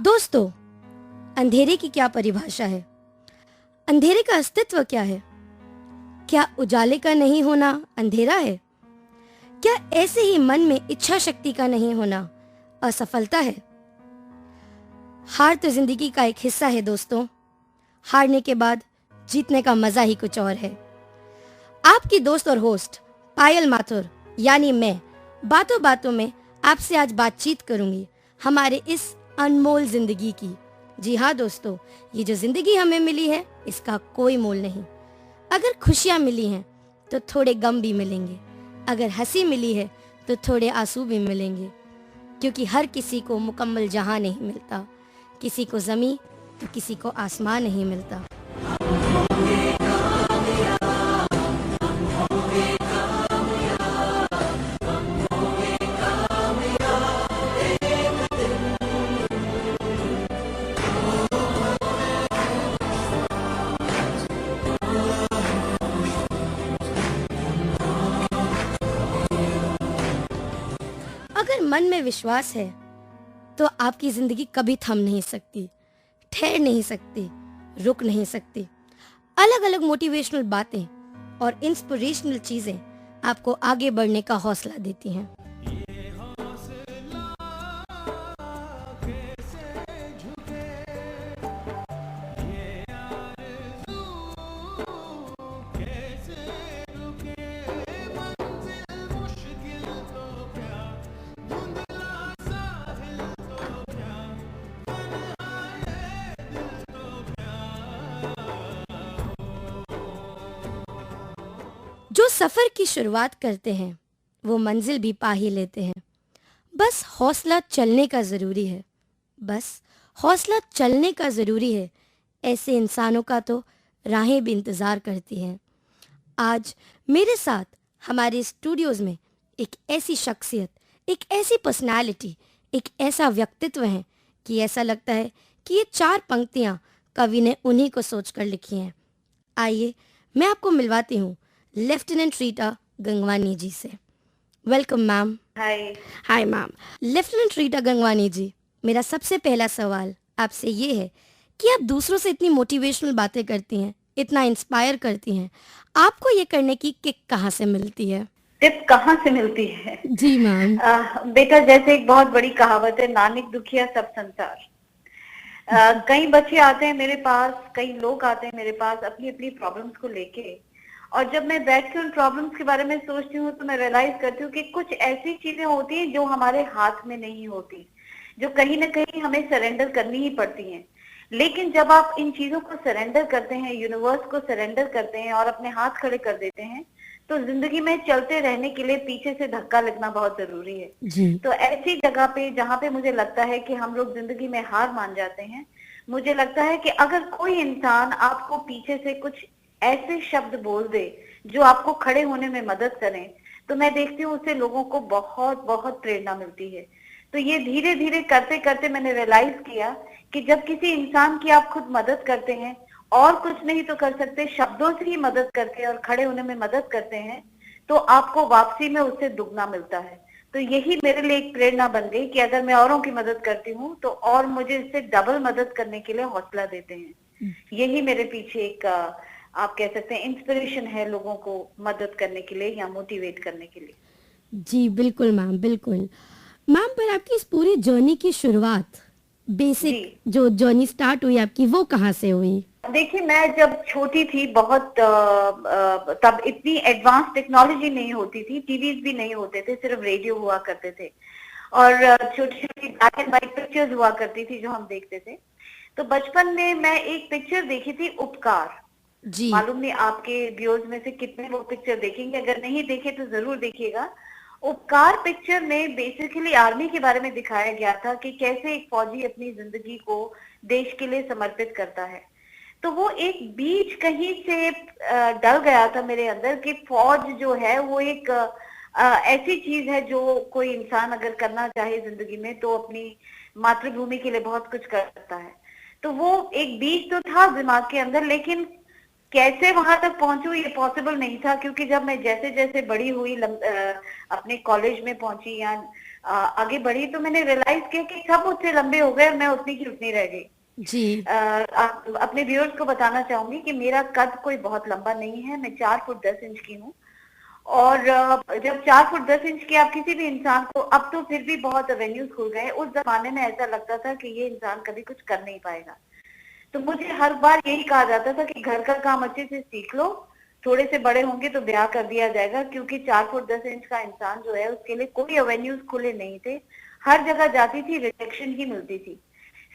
दोस्तों, अंधेरे की क्या परिभाषा है? अंधेरे का अस्तित्व क्या है? क्या उजाले का नहीं होना अंधेरा है? क्या ऐसे ही मन में इच्छा शक्ति का नहीं होना असफलता है? हार तो जिंदगी का एक हिस्सा है दोस्तों। हारने के बाद जीतने का मजा ही कुछ और है। आपकी दोस्त और होस्ट पायल माथुर यानी मैं बातों बातों में आपसे आज बातचीत करूंगी हमारे इस अनमोल जिंदगी की। जी हाँ दोस्तों, ये जो जिंदगी हमें मिली है इसका कोई मोल नहीं। अगर खुशियाँ मिली हैं तो थोड़े गम भी मिलेंगे, अगर हंसी मिली है तो थोड़े आंसू भी मिलेंगे, क्योंकि हर किसी को मुकम्मल जहां नहीं मिलता। किसी को ज़मीं तो किसी को आसमान नहीं मिलता। अगर मन में विश्वास है तो आपकी जिंदगी कभी थम नहीं सकती, ठहर नहीं सकती, रुक नहीं सकती। अलग अलग मोटिवेशनल बातें और इंस्पिरेशनल चीजें आपको आगे बढ़ने का हौसला देती हैं। जो सफर की शुरुआत करते हैं वो मंजिल भी पा ही लेते हैं। बस हौसला चलने का जरूरी है, बस हौसला चलने का जरूरी है। ऐसे इंसानों का तो राहें भी इंतजार करती हैं। आज मेरे साथ हमारे स्टूडियोज में एक ऐसी शख्सियत, एक ऐसी पर्सनालिटी, एक ऐसा व्यक्तित्व है कि ऐसा लगता है कि ये 4 पंक्तियां कवि ने उन्हीं को सोचकर लिखी हैं। आइए मैं आपको मिलवाती हूँ लेफ्टिनेंट रीटा गंगवानी जी से। Welcome ma'am. Hi. Hi ma'am. Lieutenant Rita Gangwani ji, मेरा सबसे पहला सवाल आपसे ये है कि आप दूसरों से इतनी मोटिवेशनल बातें करती हैं, इतना इंस्पायर करती हैं, आपको ये करने की किक कहाँ से मिलती है? टिप कहाँ से मिलती है? जी मैम। बेटा, जैसे एक बहुत बड़ी कहावत है, नानक दुखिया सब संसार। कई बच्चे आते हैं मेरे पास, कई लोग आते हैं मेरे पास अपनी अपनी प्रॉब्लम्स को लेके, और जब मैं बैठ के उन प्रॉब्लम्स के बारे में सोचती हूँ तो मैं रियलाइज करती हूँ कि कुछ ऐसी चीजें होती हैं जो हमारे हाथ में नहीं होती, जो कहीं ना कहीं हमें सरेंडर करनी ही पड़ती हैं। लेकिन जब आप इन चीजों को सरेंडर करते हैं, यूनिवर्स को सरेंडर करते हैं और अपने हाथ खड़े कर देते हैं, तो जिंदगी में चलते रहने के लिए पीछे से धक्का लगना बहुत जरूरी है। जी। तो ऐसी जगह पे जहाँ पे मुझे लगता है कि हम लोग जिंदगी में हार मान जाते हैं, मुझे लगता है कि अगर कोई इंसान आपको पीछे से कुछ ऐसे शब्द बोल दे जो आपको खड़े होने में मदद करें, तो मैं देखती हूँ उससे लोगों को बहुत बहुत प्रेरणा मिलती है। तो ये धीरे धीरे करते करते मैंने रियलाइज किया कि जब किसी इंसान की आप खुद मदद करते हैं, और कुछ नहीं तो कर सकते, शब्दों से ही मदद करके और खड़े होने में मदद करते हैं, तो आपको वापसी में उससे दुगना मिलता है। तो यही मेरे लिए एक प्रेरणा बन गई कि अगर मैं औरों की मदद करती हूँ तो और मुझे इससे डबल मदद करने के लिए हौसला देते हैं। यही मेरे पीछे एक आप कह सकते हैं इंस्पिरेशन है, लोगों को मदद करने के लिए या मोटिवेट करने के लिए। जी बिल्कुल मैम, बिल्कुल मैम। पर आपकी इस पूरी जर्नी की शुरुआत, बेसिक जो जर्नी स्टार्ट हुई आपकी, वो कहाँ से हुई? देखिए, मैं जब छोटी थी बहुत तब इतनी एडवांस टेक्नोलॉजी नहीं होती थी, टीवीज भी नहीं होते थे, सिर्फ रेडियो हुआ करते थे, और छोटी छोटी ब्लैक एंड व्हाइट पिक्चर्स हुआ करती थी जो हम देखते थे। तो बचपन में मैं एक पिक्चर देखी थी, उपकार। जी। मालूम नहीं आपके व्यूअर्स में से कितने वो पिक्चर देखेंगे, अगर नहीं देखे तो जरूर देखिएगा। उपकार पिक्चर में बेसिकली आर्मी के बारे में दिखाया गया था कि कैसे एक फौजी अपनी जिंदगी को देश के लिए समर्पित करता है। तो वो एक बीज कहीं से डल गया था मेरे अंदर कि फौज जो है वो एक ऐसी चीज है जो कोई इंसान अगर करना चाहे जिंदगी में तो अपनी मातृभूमि के लिए बहुत कुछ कर सकता है। तो वो एक बीज तो था दिमाग के अंदर, लेकिन कैसे वहां तक पहुंचूं ये पॉसिबल नहीं था, क्योंकि जब मैं जैसे जैसे बड़ी हुई अपने कॉलेज में पहुंची या आगे बढ़ी तो मैंने रियलाइज किया कि सब मुझसे लंबे हो गए और मैं उतनी की उतनी रह गई। जी। अपने व्यूअर्स को बताना चाहूंगी कि मेरा कद कोई बहुत लंबा नहीं है, मैं 4 फुट 10 इंच की हूँ। और जब 4 फुट 10 इंच के आप किसी भी इंसान को, अब तो फिर भी बहुत एवेन्यूज खुल गए, उस जमाने में ऐसा लगता था कि ये इंसान कभी कुछ कर नहीं पाएगा। तो मुझे हर बार यही कहा जाता था कि घर का काम अच्छे से सीख लो, थोड़े से बड़े होंगे तो ब्याह कर दिया जाएगा, क्योंकि 4 फुट 10 इंच का इंसान जो है उसके लिए कोई एवेन्यूज खुले नहीं थे। हर जगह जाती थी, रिजेक्शन ही मिलती थी।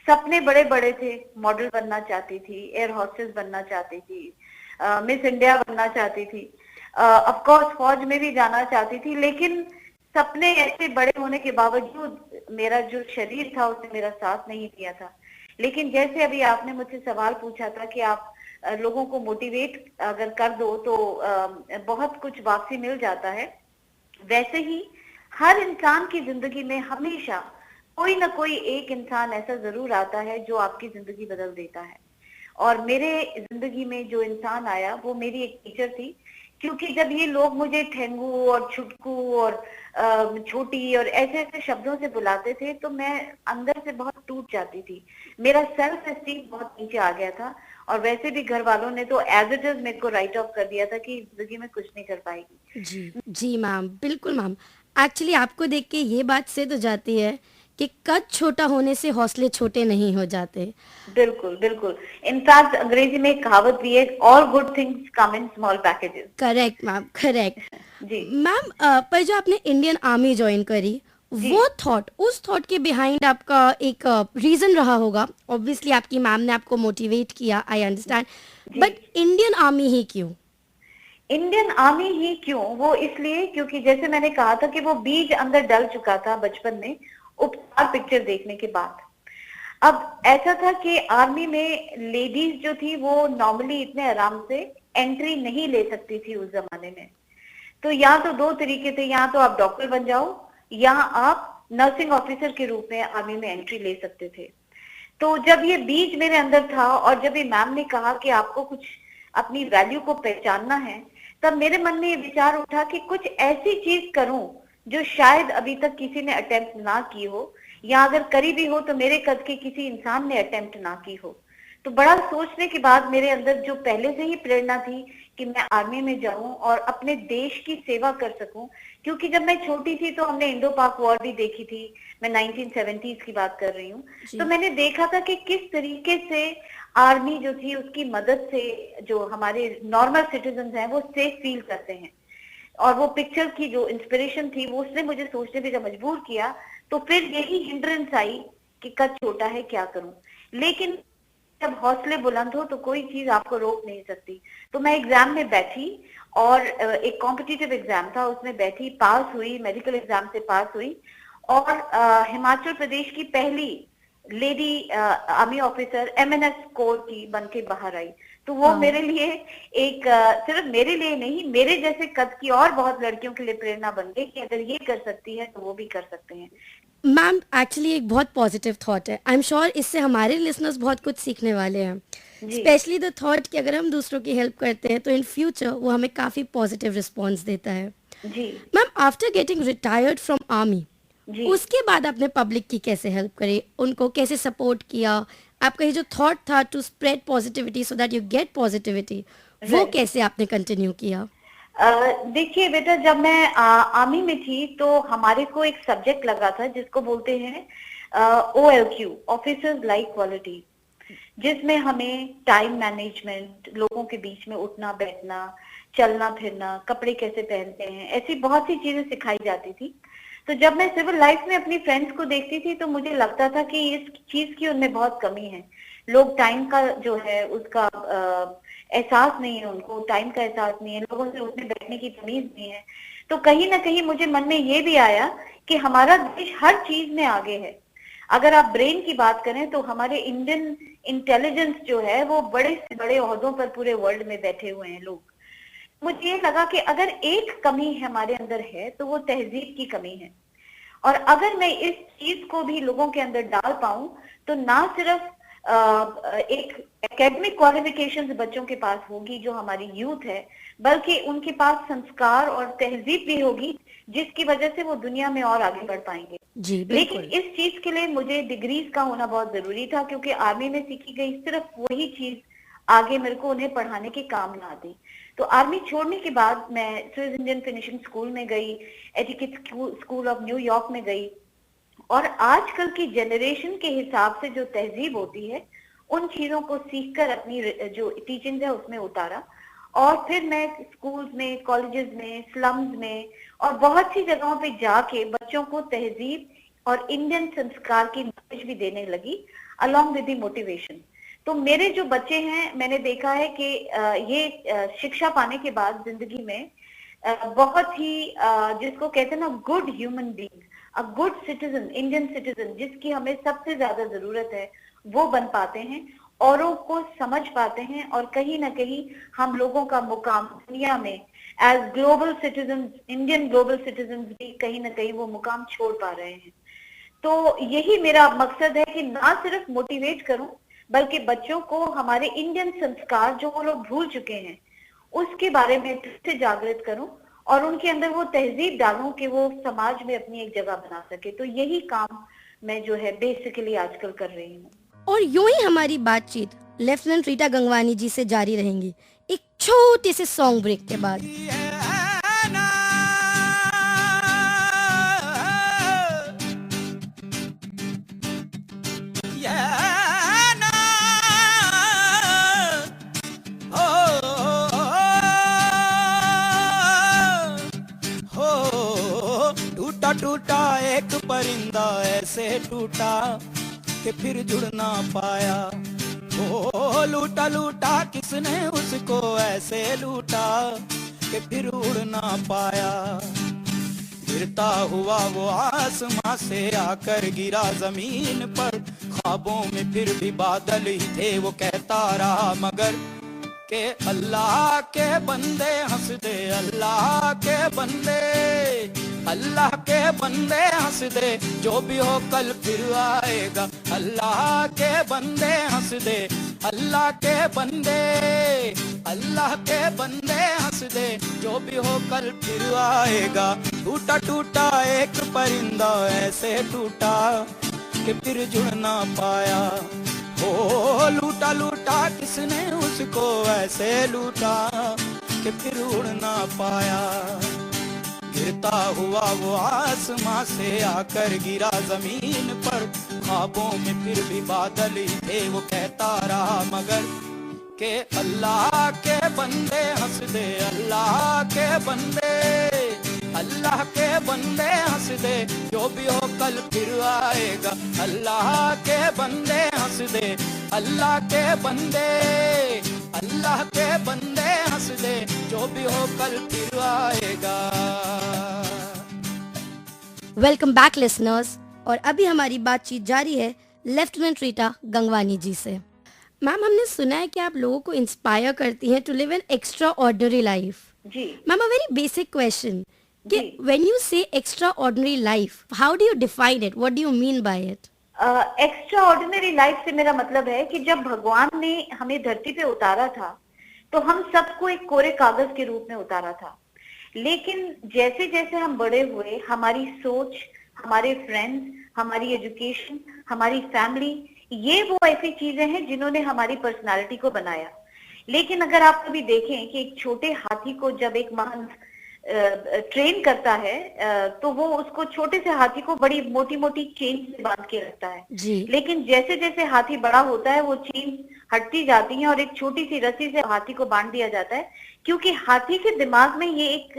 सपने बड़े बड़े थे, मॉडल बनना चाहती थी, एयर होस्टेस बनना चाहती थी, मिस इंडिया बनना चाहती थी, ऑफ कोर्स फौज में भी जाना चाहती थी। लेकिन सपने ऐसे बड़े होने के बावजूद मेरा जो शरीर था उसने मेरा साथ नहीं दिया था। लेकिन जैसे अभी आपने मुझसे सवाल पूछा था कि आप लोगों को मोटिवेट अगर कर दो तो बहुत कुछ वापसी मिल जाता है, वैसे ही हर इंसान की जिंदगी में हमेशा कोई ना कोई एक इंसान ऐसा जरूर आता है जो आपकी जिंदगी बदल देता है। और मेरे जिंदगी में जो इंसान आया वो मेरी एक टीचर थी, क्योंकि जब ये लोग मुझे ठेंगू और छुटकू और छोटी और ऐसे ऐसे शब्दों से बुलाते थे तो मैं अंदर से बहुत टूट जाती थी। मेरा सेल्फ एस्टीम बहुत नीचे आ गया था। और वैसे भी घर वालों ने तो एज इट इज मेरे को राइट ऑफ कर दिया था कि जिंदगी में कुछ नहीं कर पाएगी। जी जी मैम, बिल्कुल मैम। एक्चुअली आपको देख के ये बात सिद्ध हो जाती है कि कद छोटा होने से हौसले छोटे नहीं हो जाते। बिल्कुल बिल्कुल। इनफैक्ट अंग्रेजी में एक कहावत भी है, all good things come in small packages. Correct ma'am, correct. जी मैम, पर जो आपने इंडियन आर्मी ज्वाइन करी, जी वो थॉट, उस थॉट के बिहाइंड आपका एक रीजन रहा होगा। ऑब्वियसली आपकी मैम ने आपको मोटिवेट किया, आई अंडरस्टैंड, जी। बट इंडियन आर्मी ही क्यों? इंडियन आर्मी ही क्यों? वो इसलिए क्योंकि जैसे मैंने कहा था कि वो बीज अंदर डल चुका था बचपन में, उपचार पिक्चर देखने के बाद। अब ऐसा था कि आर्मी में लेडीज जो थी वो नॉर्मली इतने आराम से एंट्री नहीं ले सकती थी उस जमाने में। तो या तो दो तरीके थे, या तो आप डॉक्टर बन जाओ या आप नर्सिंग ऑफिसर के रूप में आर्मी में एंट्री ले सकते थे। तो जब ये बीज मेरे अंदर था और जब ये मैम ने कहा कि आपको कुछ अपनी वैल्यू को पहचानना है, तब मेरे मन में ये विचार उठा कि कुछ ऐसी चीज करूं जो शायद अभी तक किसी ने अटेम्प्ट ना की हो, या अगर करी भी हो तो मेरे कद के किसी इंसान ने अटेम्प्ट ना की हो। तो बड़ा सोचने के बाद मेरे अंदर जो पहले से ही प्रेरणा थी कि मैं आर्मी में जाऊं और अपने देश की सेवा कर सकूं, क्योंकि जब मैं छोटी थी तो हमने इंडो पाक वॉर भी देखी थी। मैं 1970s की बात कर रही हूँ। तो जी मैंने देखा था कि किस तरीके से आर्मी जो थी उसकी मदद से जो हमारे नॉर्मल सिटीजन हैं वो सेफ फील करते हैं। और वो पिक्चर की जो इंस्पिरेशन थी वो उसने मुझे सोचने पे जब मजबूर किया, तो फिर यही हिंड्रेंस आई कि कद छोटा है क्या करूं। लेकिन जब हौसले बुलंद हो तो कोई चीज आपको रोक नहीं सकती। तो मैं एग्जाम में बैठी और एक कॉम्पिटिटिव एग्जाम था उसमें बैठी, पास हुई, मेडिकल एग्जाम से पास हुई। और हिमाचल प्रदेश की पहली lady army officer MNS core की बन के बाहर आई। तो वो हाँ मेरे लिए एक सिर्फ मेरे लिए नहीं, मेरे जैसे कद की और बहुत लड़कियों के लिए प्रेरणा बन गई कि अगर ये कर सकती है तो वो भी कर सकते हैं। मैम, एक्चुअली एक बहुत पॉजिटिव थॉट है। आई एम श्योर इससे हमारे लिसनर्स बहुत कुछ सीखने वाले हैं, जी स्पेशली द थॉट कि अगर हम दूसरों की हेल्प करते हैं तो इन फ्यूचर वो हमें काफ़ी पॉजिटिव रिस्पॉन्स देता है। जी ma'am, after getting retired from army, जी उसके बाद आपने पब्लिक की कैसे हेल्प करी, उनको कैसे सपोर्ट किया? आपका ये जो थॉट था to spread positivity so that you get positivity, वो राइट। कैसे आपने कंटिन्यू किया? देखिए बेटा, जब मैं आर्मी में थी तो हमारे को एक सब्जेक्ट लगा था जिसको बोलते हैं OLQ, ऑफिसर्स लाइफ क्वालिटी, जिसमें हमें टाइम मैनेजमेंट, लोगों के बीच में उठना बैठना, चलना फिरना, कपड़े कैसे पहनते हैं, ऐसी बहुत सी चीजें सिखाई जाती थी। तो जब मैं सिविल लाइफ में अपनी फ्रेंड्स को देखती थी तो मुझे लगता था कि इस चीज की उनमें बहुत कमी है। लोग टाइम का जो है उसका एहसास नहीं है, उनको टाइम का एहसास नहीं है, लोगों से उठने बैठने की तमीज नहीं है। तो कहीं ना कहीं मुझे मन में ये भी आया कि हमारा देश हर चीज में आगे है। अगर आप ब्रेन की बात करें तो हमारे इंडियन इंटेलिजेंस जो है वो बड़े से बड़े ओहदों पर पूरे वर्ल्ड में बैठे हुए हैं लोग। मुझे ये लगा कि अगर एक कमी हमारे अंदर है तो वो तहजीब की कमी है। और अगर मैं इस चीज को भी लोगों के अंदर डाल पाऊं तो ना सिर्फ एक एकेडमिक क्वालिफिकेशंस बच्चों के पास होगी जो हमारी यूथ है, बल्कि उनके पास संस्कार और तहजीब भी होगी जिसकी वजह से वो दुनिया में और आगे बढ़ पाएंगे। जी लेकिन बिल्कुल। इस चीज के लिए मुझे डिग्रीज का होना बहुत जरूरी था, क्योंकि आर्मी में सीखी गई सिर्फ वही चीज आगे मेरे को उन्हें पढ़ाने के काम ना आती। तो आर्मी छोड़ने के बाद मैं स्विस इंडियन फिनिशिंग स्कूल में गई, एटिकेट स्कूल ऑफ न्यूयॉर्क में गई, और आजकल की जनरेशन के हिसाब से जो तहजीब होती है उन चीजों को सीखकर अपनी जो टीचिंग है उसमें उतारा। और फिर मैं स्कूल्स में, कॉलेजेस में, स्लम्स में और बहुत सी जगहों पे जाके बच्चों को तहजीब और इंडियन संस्कार की नॉलेज भी देने लगी, अलोंग विद द मोटिवेशन। तो मेरे जो बच्चे हैं, मैंने देखा है कि ये शिक्षा पाने के बाद जिंदगी में बहुत ही जिसको कहते हैं ना good human being, a good citizen, Indian citizen, जिसकी हमें सबसे ज्यादा जरूरत है, वो बन पाते हैं, औरों को समझ पाते हैं, और कहीं ना कहीं हम लोगों का मुकाम दुनिया में as global citizen, Indian global citizen भी कहीं ना कहीं वो मुकाम छोड़ पा रहे हैं। तो यही मेरा मकसद है कि ना सिर्फ मोटिवेट करूं, बल्कि बच्चों को हमारे इंडियन संस्कार जो वो लोग भूल चुके हैं उसके बारे में फिर से जागृत करूं, और उनके अंदर वो तहजीब डालूं कि वो समाज में अपनी एक जगह बना सके। तो यही काम मैं जो है बेसिकली आजकल कर रही हूँ। और यूं ही हमारी बातचीत लेफ्टिनेंट रीटा गंगवानी जी से जारी रहेंगी एक छोटे से सॉन्ग ब्रेक के बाद। टूटा टूटा एक परिंदा ऐसे टूटा कि फिर जुड़ ना पाया। ओ लूटा लूटा किसने उसको ऐसे लूटा कि फिर उड़ ना पाया। गिरता हुआ वो आसमां से आकर गिरा जमीन पर, ख्वाबों में फिर भी बादल ही थे, वो कहता रहा मगर के अल्लाह के बंदे हंस दे, अल्लाह के बंदे, अल्लाह के बंदे हंस दे, जो भी हो कल फिर आएगा। अल्लाह के बंदे हंस दे, अल्लाह के बंदे, अल्लाह के बंदे हंस दे, जो भी हो कल फिर आएगा। टूटा टूटा एक परिंदा ऐसे टूटा कि फिर जुड़ ना पाया। ओ लूटा लूटा किसने उसको ऐसे लूटा कि फिर उड़ ना पाया। गिरता हुआ वो आसमां से आकर गिरा जमीन पर, ख्वाबों में फिर भी बादल ही थे, वो कहता रहा मगर के अल्लाह के बंदे हंस दे, अल्लाह के बंदे, अल्लाह के बंदे हंस दे, जो भी हो कल फिर आएगा। अल्लाह के बंदे हंस दे, अल्लाह के बंदे, अल्लाह के बंदे हंस दे, जो भी हो कल फिर आएगा। वेलकम बैक लिसनर्स, और अभी हमारी बातचीत जारी है लेफ्टिनेंट रीटा गंगवानी जी से। मैम, हमने सुना है कि आप लोगों को इंस्पायर करती हैं to live an extraordinary life. जी ma'am, a very basic question कि जी। When you say extraordinary life, how do you define it, what do you mean by it? Extraordinary life से मेरा मतलब है कि जब भगवान ने हमें धरती पे उतारा था तो हम सबको एक कोरे कागज के रूप में उतारा था। लेकिन जैसे जैसे हम बड़े हुए, हमारी सोच, हमारे फ्रेंड्स, हमारी एजुकेशन, हमारी फैमिली, ये वो ऐसी चीजें हैं जिन्होंने हमारी पर्सनालिटी को बनाया। लेकिन अगर आप कभी देखें कि एक छोटे हाथी को जब एक महंत ट्रेन करता है तो वो उसको, छोटे से हाथी को बड़ी मोटी मोटी चेन से बांध के रखता है। जी। लेकिन जैसे जैसे हाथी बड़ा होता है वो चेन हटती जाती है और एक छोटी सी रस्सी से हाथी को बांध दिया जाता है, क्योंकि हाथी के दिमाग में ये एक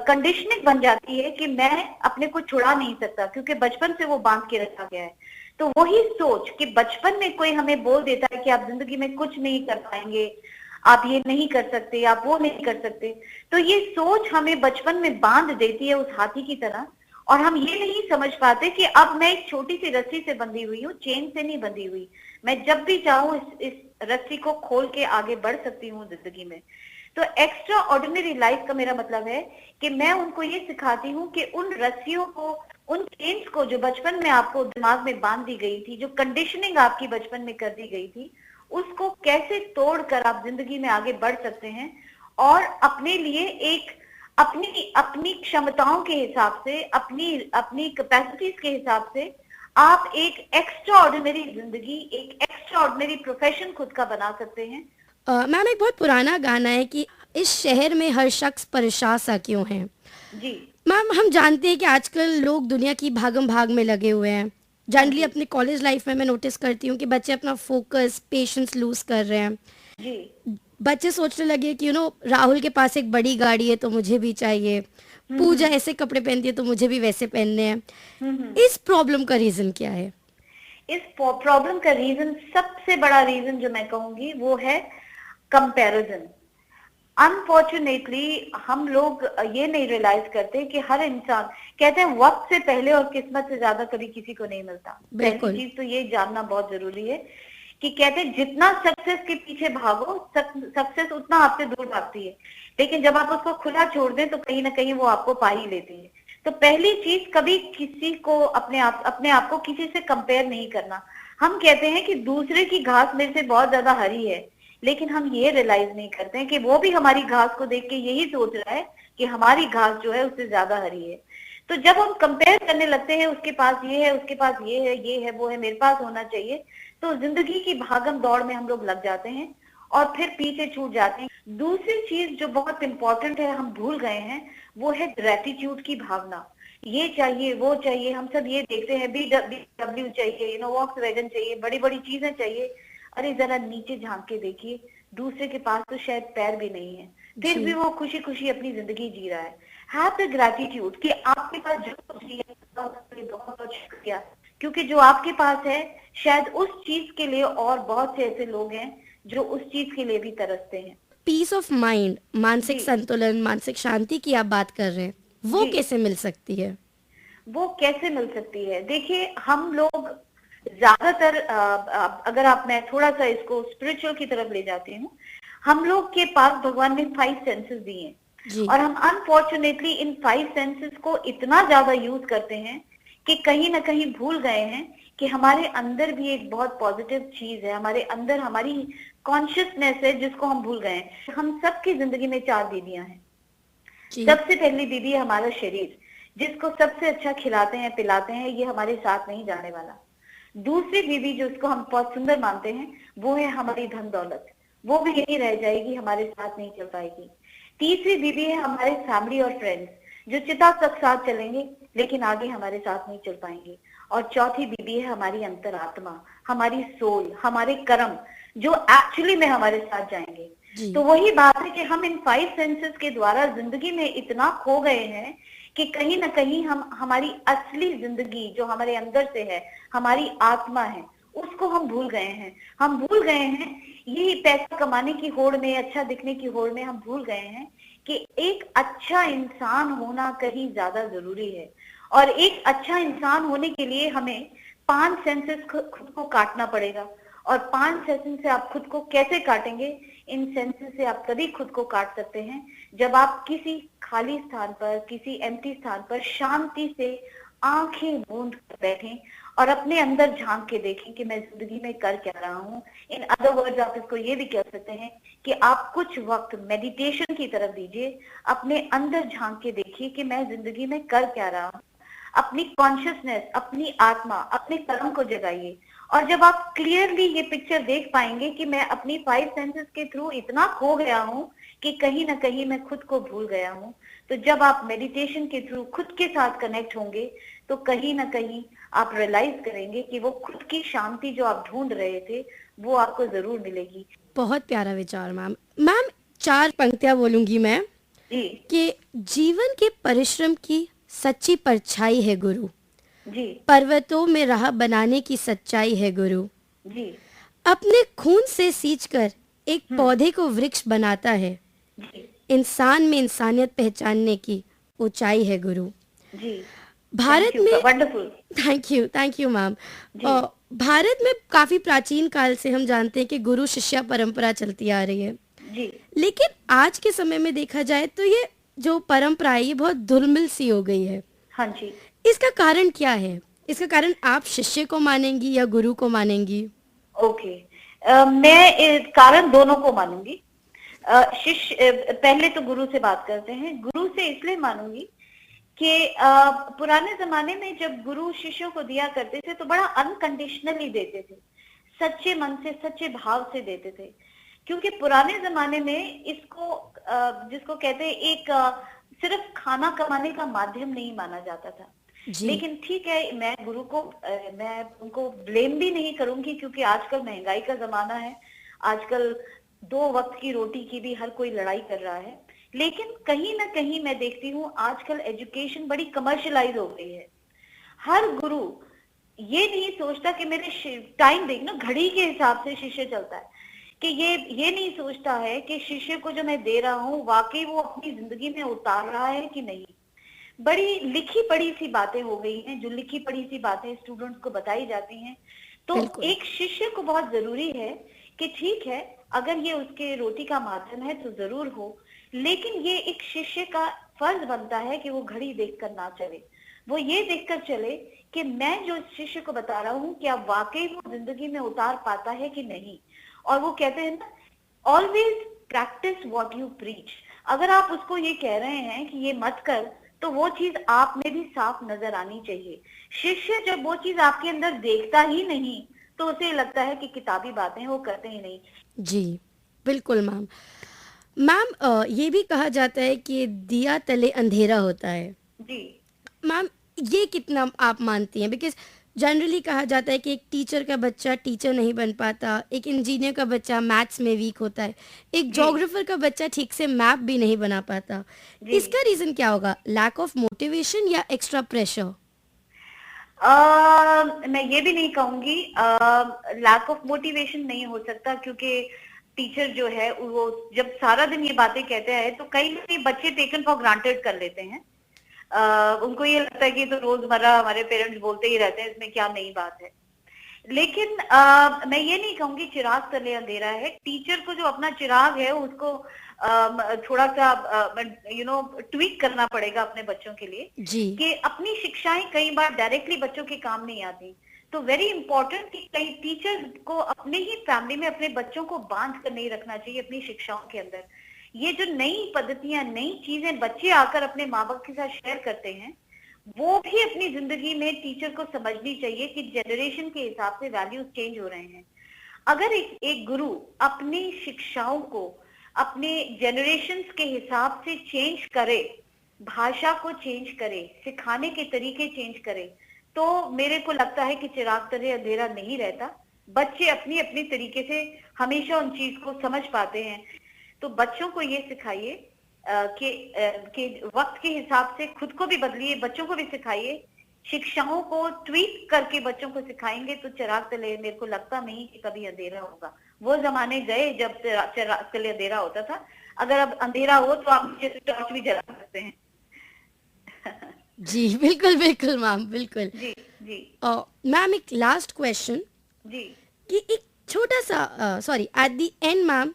कंडीशनिंग बन जाती है कि मैं अपने को छुड़ा नहीं सकता, क्योंकि बचपन से वो बांध के रखा गया है। तो वही सोच कि बचपन में कोई हमें बोल देता है कि आप जिंदगी में कुछ नहीं कर पाएंगे, आप ये नहीं कर सकते, आप वो नहीं कर सकते, तो ये सोच हमें बचपन में बांध देती है उस हाथी की तरह, और हम ये नहीं समझ पाते कि अब मैं एक छोटी सी रस्सी से बंधी हुई हूँ, चेन से नहीं बंधी हुई। मैं जब भी चाहूँ इस रस्सी को खोल के आगे बढ़ सकती हूँ जिंदगी में। तो एक्स्ट्रा ऑर्डिनरी लाइफ का मेरा मतलब है कि मैं उनको ये सिखाती हूँ कि उन रस्सियों को, उन चेन्स को जो बचपन में आपको दिमाग में बांध दी गई थी, जो कंडीशनिंग आपकी बचपन में कर दी गई थी, उसको कैसे तोड़कर आप जिंदगी में आगे बढ़ सकते हैं और अपने लिए एक अपनी अपनी क्षमताओं के हिसाब से, अपनी अपनी कैपेसिटीज के हिसाब से आप एक एक्स्ट्रा ऑर्डिनरी जिंदगी, एक एक्स्ट्रा ऑर्डिनरी प्रोफेशन खुद का बना सकते हैं। मैम, एक बहुत पुराना गाना है कि इस शहर में हर शख्स परेशान सा क्यों है। जी मैम, हम जानते हैं कि आजकल लोग दुनिया की भागम भाग में लगे हुए हैं। जनरली अपने कॉलेज लाइफ में मैं नोटिस करती हूँ कि बच्चे अपना फोकस, पेशेंस लूज कर रहे हैं। जी बच्चे सोचने लगे कि राहुल के पास एक बड़ी गाड़ी है तो मुझे भी चाहिए, पूजा ऐसे कपड़े पहनती है तो मुझे भी वैसे पहनने हैं। इस प्रॉब्लम का रीजन क्या है? इस प्रॉब्लम का रीजन, सबसे बड़ा रीजन जो मैं कहूंगी वो है कंपैरिजन। अनफॉर्चुनेटली हम लोग ये नहीं रियलाइज करते कि हर इंसान, कहते हैं वक्त से पहले और किस्मत से ज्यादा कभी किसी को नहीं मिलता। बिल्कुल। पहली चीज तो ये जानना बहुत जरूरी है कि कहते हैं जितना सक्सेस के पीछे भागो, सक्सेस उतना आपसे दूर भागती है, लेकिन जब आप उसको खुला छोड़ दें तो कहीं ना कहीं वो आपको पा ही लेती है। तो पहली चीज, कभी किसी को अपने आप को किसी से कंपेयर नहीं करना। हम कहते हैं कि दूसरे की घास मेरे से बहुत ज्यादा हरी है, लेकिन हम ये रियलाइज नहीं करते हैं कि वो भी हमारी घास को देख के यही सोच रहा है कि हमारी घास जो है उससे ज्यादा हरी है। तो जब हम कंपेयर करने लगते हैं, उसके पास ये है, उसके पास ये है, वो है, मेरे पास होना चाहिए, तो जिंदगी की भागम दौड़ में हम लोग लग जाते हैं और फिर पीछे छूट जाते हैं। दूसरी चीज जो बहुत इंपॉर्टेंट है, हम भूल गए हैं, वो है ग्रेटिट्यूड की भावना। ये चाहिए, वो चाहिए, हम सब ये देखते हैं, BMW चाहिए, वॉक्सवैगन चाहिए, बड़ी बड़ी चीजें चाहिए। अरे जरा नीचे झांक के देखिए, दूसरे के पास तो शायद पैर भी नहीं है, फिर भी वो खुशी खुशी अपनी जिंदगी जी रहा है। हैव द ग्रेटिट्यूड कि आपके पास जो कुछ है, बहुत बहुत शुक्रिया, क्योंकि जो आपके पास है शायद उस चीज के लिए और बहुत से ऐसे लोग हैं जो उस चीज के लिए भी तरसते हैं। पीस ऑफ माइंड, मानसिक जी संतुलन, मानसिक शांति की आप बात कर रहे हैं, वो जी, कैसे मिल सकती है? वो कैसे मिल सकती है? देखिए, हम लोग ज्यादातर अगर मैं थोड़ा सा इसको स्पिरिचुअल की तरफ ले जाती हूँ, हम लोग के पास भगवान ने 5 सेंसेस दिए हैं, जी और हम अनफॉर्चुनेटली इन 5 सेंसेस को इतना ज्यादा यूज करते हैं कि कहीं ना कहीं भूल गए हैं कि हमारे अंदर भी एक बहुत पॉजिटिव चीज है, हमारे अंदर हमारी कॉन्शियसनेस है, जिसको हम भूल गए हैं। हम सबकी जिंदगी में 4 बीबियां हैं। जी सबसे पहली बीबी है हमारा शरीर, जिसको सबसे अच्छा खिलाते हैं, पिलाते हैं, ये हमारे साथ नहीं जाने वाला। दूसरी बीबी जो उसको हम बहुत सुंदर मानते हैं, वो है हमारी धन दौलत, वो भी यही रह जाएगी, हमारे साथ नहीं चल पाएगी। तीसरी बीबी है हमारे फैमिली और फ्रेंड्स, जो चिता तक साथ चलेंगे लेकिन आगे हमारे साथ नहीं चल पाएंगे। और चौथी बीबी है हमारी अंतरात्मा, हमारी सोल, हमारे कर्म, जो एक्चुअली में हमारे साथ जाएंगे। जी तो वही बात है कि हम इन 5 सेंसेस के द्वारा जिंदगी में इतना खो गए हैं कि कहीं ना कहीं हम हमारी असली जिंदगी जो हमारे अंदर से है, हमारी आत्मा है, उसको हम भूल गए हैं। हम भूल गए हैं यही पैसा कमाने की होड़ में, अच्छा दिखने की होड़ में, हम भूल गए हैं कि एक अच्छा इंसान होना कहीं ज्यादा जरूरी है। और एक अच्छा इंसान होने के लिए हमें 5 सेंसेस खुद को काटना पड़ेगा। और 5 सेंसेस से आप खुद को कैसे काटेंगे? इन सेंसेस से आप तभी खुद को काट सकते हैं जब आप किसी खाली स्थान पर, किसी एम्प्टी स्थान पर शांति से आंखें मूंद कर बैठें और अपने अंदर झांक के देखें कि मैं जिंदगी में कर क्या रहा हूँ। इन अदर वर्ड्स आप इसको ये भी कह सकते हैं कि आप कुछ वक्त मेडिटेशन की तरफ दीजिए, अपने अंदर झांक के देखिए कि मैं जिंदगी में कर क्या रहा हूँ। अपनी कॉन्शियसनेस, अपनी आत्मा, अपने कर्म को जगाइए। और जब आप क्लियरली ये पिक्चर देख पाएंगे कि मैं अपनी 5 सेंसेस के थ्रू इतना खो गया हूँ कि कहीं ना कहीं मैं खुद को भूल गया हूँ, तो जब आप मेडिटेशन के थ्रू खुद के साथ कनेक्ट होंगे तो कहीं ना कहीं आप रियलाइज करेंगे कि वो खुद की शांति जो आप ढूंढ रहे थे वो आपको जरूर मिलेगी। बहुत प्यारा विचार मैम। मैम, 4 पंक्तियां बोलूंगी मैं जी कि जीवन के परिश्रम की सच्ची परछाई है गुरु, जी पर्वतों में राह बनाने की सच्चाई है गुरु, जी अपने खून से सींचकर एक पौधे को वृक्ष बनाता है, जी इंसान में इंसानियत पहचानने की ऊंचाई है गुरु। जी। भारत में, वंडरफुल। Thank you ma'am. जी भारत में काफी प्राचीन काल से हम जानते हैं कि गुरु शिष्य परंपरा चलती आ रही है, जी लेकिन आज के समय में देखा जाए तो ये जो परंपरा है ये बहुत धुलमिल सी हो गई है। हाँ जी। इसका कारण क्या है? इसका कारण आप शिष्य को मानेंगी या गुरु को मानेंगी? ओके, मैं कारण दोनों को मानूंगी। पहले तो गुरु से बात करते हैं। गुरु से इसलिए मानूंगी कि पुराने जमाने में जब गुरु शिष्यों को दिया करते थे तो बड़ा अनकंडीशनली देते थे, सच्चे मन से, सच्चे भाव से देते थे। क्योंकि पुराने जमाने में इसको जिसको कहते हैं एक सिर्फ खाना कमाने का माध्यम नहीं माना जाता था। जी लेकिन ठीक है, मैं गुरु को मैं उनको ब्लेम भी नहीं करूंगी, क्योंकि आजकल महंगाई का जमाना है, आजकल 2 वक्त की रोटी की भी हर कोई लड़ाई कर रहा है। लेकिन कहीं ना कहीं मैं देखती हूँ आजकल एजुकेशन बड़ी कमर्शलाइज हो गई है। हर गुरु ये नहीं सोचता कि मेरे टाइम देखना घड़ी के हिसाब से शिष्य चलता है, कि ये नहीं सोचता है कि शिष्य को जो मैं दे रहा हूँ वाकई वो अपनी जिंदगी में उतार रहा है कि नहीं। बड़ी लिखी पढ़ी सी बातें हो गई हैं, जो लिखी पढ़ी सी बातें स्टूडेंट्स को बताई जाती हैं। तो बिल्कुल एक शिष्य को बहुत जरूरी है कि ठीक है, अगर ये उसके रोटी का माध्यम है तो जरूर हो, लेकिन ये एक शिष्य का फर्ज बनता है कि वो घड़ी देखकर ना चले, वो ये देखकर चले कि मैं जो शिष्य को बता रहा हूँ क्या वाकई वो जिंदगी में उतार पाता है कि नहीं। और वो कहते हैं ना, always practice what you preach. अगर आप उसको ये कह रहे हैं कि ये मत कर, तो वो चीज आप में भी साफ नजर आनी चाहिए। शिष्य जब वो चीज आपके अंदर देखता ही नहीं तो उसे लगता है कि किताबी बातें वो करते ही नहीं। जी बिल्कुल मैम। मैम ये भी कहा जाता है कि दिया तले अंधेरा होता है। जी मैम ये कितना आप मानती हैं? बिकॉज जनरली कहा जाता है कि एक टीचर का बच्चा टीचर नहीं बन पाता, एक इंजीनियर का बच्चा मैथ्स में वीक होता है, एक जोग्राफर का बच्चा ठीक से मैप भी नहीं बना पाता। जी इसका रीजन क्या होगा? लैक ऑफ मोटिवेशन या एक्स्ट्रा प्रेशर? मैं ये भी नहीं कहूंगी लैक ऑफ मोटिवेशन नहीं हो सकता, क्योंकि टीचर जो है वो जब सारा दिन ये बातें कहते हैं तो कई बच्चे टेकन फॉर ग्रांटेड कर लेते हैं। उनको ये लगता है कि तो रोजमर्रा हमारे पेरेंट्स बोलते ही रहते हैं, इसमें क्या नई बात है। लेकिन मैं ये नहीं कहूंगी चिराग तले अंधेरा है। टीचर को जो अपना चिराग है उसको थोड़ा सा ट्वीक करना पड़ेगा अपने बच्चों के लिए, जी कि अपनी शिक्षाएं कई बार डायरेक्टली बच्चों के काम नहीं आती। तो वेरी इंपॉर्टेंट कि कई टीचर को अपने ही फैमिली में अपने बच्चों को बांध कर नहीं रखना चाहिए अपनी शिक्षाओं के अंदर। ये जो नई पद्धतियां, नई चीजें बच्चे आकर अपने माँ बाप के साथ शेयर करते हैं, वो भी अपनी जिंदगी में टीचर को समझनी चाहिए कि जनरेशन के हिसाब से वैल्यूज चेंज हो रहे हैं। अगर एक गुरु अपनी शिक्षाओं को अपने जनरेशन्स के हिसाब से चेंज करे, भाषा को चेंज करे, सिखाने के तरीके चेंज करे, तो मेरे को लगता है कि चिराग तले अंधेरा नहीं रहता। बच्चे अपनी अपनी तरीके से हमेशा उन चीज को समझ पाते हैं। तो बच्चों को ये सिखाइए कि वक्त के हिसाब से खुद को भी बदलिए, बच्चों को भी सिखाइए। शिक्षाओं को ट्वीट करके बच्चों को सिखाएंगे तो चिराग तले मेरे को लगता नहीं कि कभी अंधेरा होगा। वो जमाने गए जब चिराग तले अंधेरा होता था। अगर अब अंधेरा हो तो आप नीचे से टॉर्च भी जला सकते हैं। जी बिल्कुल बिल्कुल मैम, बिल्कुल। जी जी मैम एक लास्ट क्वेश्चन, जी कि एक छोटा सा sorry at the end ma'am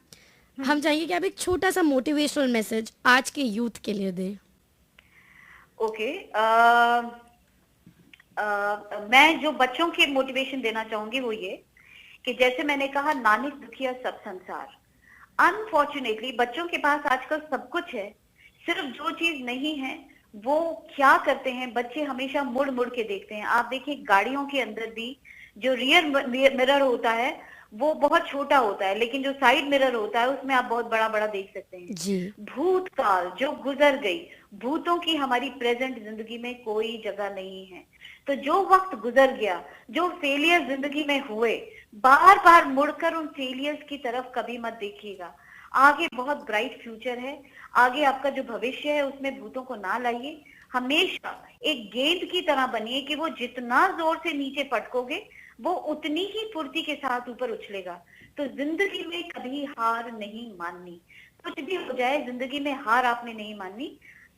हम चाहेंगे कि आप एक छोटा सा मोटिवेशनल मैसेज आज के यूथ के लिए दें। ओके। मैं जो बच्चों के मोटिवेशन देना चाहूंगी वो ये कि जैसे मैंने कहा, नानक दुखिया सब संसार। अनफॉर्चुनेटली बच्चों के पास आजकल सब कुछ है, सिर्फ जो चीज नहीं है वो क्या करते हैं बच्चे, हमेशा मुड़ मुड़ के देखते हैं। आप देखिए गाड़ियों के अंदर भी जो रियर मिरर होता है वो बहुत छोटा होता है, लेकिन जो साइड मिरर होता है उसमें आप बहुत बड़ा बड़ा देख सकते हैं। जी भूतकाल जो गुजर गई, भूतों की हमारी प्रेजेंट जिंदगी में कोई जगह नहीं है। तो जो वक्त गुजर गया, जो फेलियर जिंदगी में हुए, बार बार मुड़कर उन फेलियर्स की तरफ कभी मत देखिएगा। आगे बहुत ब्राइट फ्यूचर है, आगे आपका जो भविष्य है उसमें भूतों को ना लाइए। हमेशा एक गेंद की तरह बनिए कि वो जितना जोर से नीचे पटकोगे वो उतनी ही फुर्ती के साथ ऊपर उछलेगा। तो जिंदगी में कभी हार नहीं माननी, कुछ भी हो जाए जिंदगी में हार आपने नहीं माननी।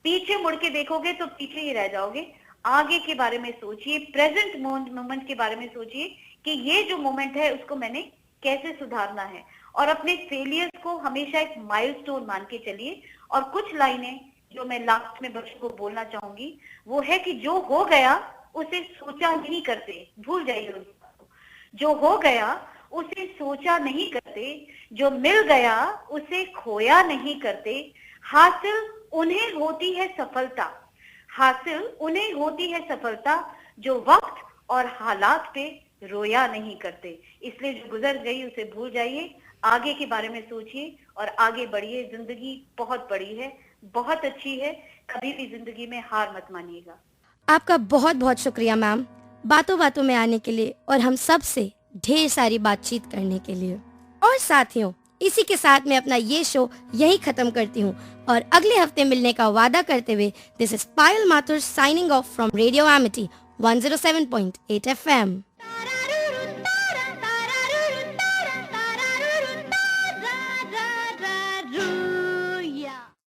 पीछे मुड़ के देखोगे तो पीछे ही रह जाओगे। आगे के बारे में सोचिए, प्रेजेंट मोमेंट के बारे में सोचिए कि ये जो मोमेंट है उसको मैंने कैसे सुधारना है, और अपने फेलियर्स को हमेशा एक माइलस्टोन मान के चलिए। और कुछ लाइनें जो मैं लास्ट में बच्चों को बोलना चाहूंगी वो है कि जो हो गया उसे सोचा नहीं करते, भूल जाइए। जो हो गया उसे सोचा नहीं करते, जो मिल गया उसे खोया नहीं करते। हासिल उन्हें होती है सफलता, हासिल उन्हें होती है सफलता, जो वक्त और हालात पे रोया नहीं करते। इसलिए जो गुजर गई उसे भूल जाइए, आगे के बारे में सोचिए और आगे बढ़िए। जिंदगी बहुत बड़ी है, बहुत अच्छी है, कभी भी जिंदगी में हार मत मानिएगा। आपका बहुत बहुत शुक्रिया मैम, बातों बातों में आने के लिए और हम सब से ढेर सारी बातचीत करने के लिए। और साथियों, इसी के साथ मैं अपना ये शो यही खत्म करती हूँ और अगले हफ्ते मिलने का वादा करते हुए this is Payal Mathur signing off from radio Amity 107.8 FM।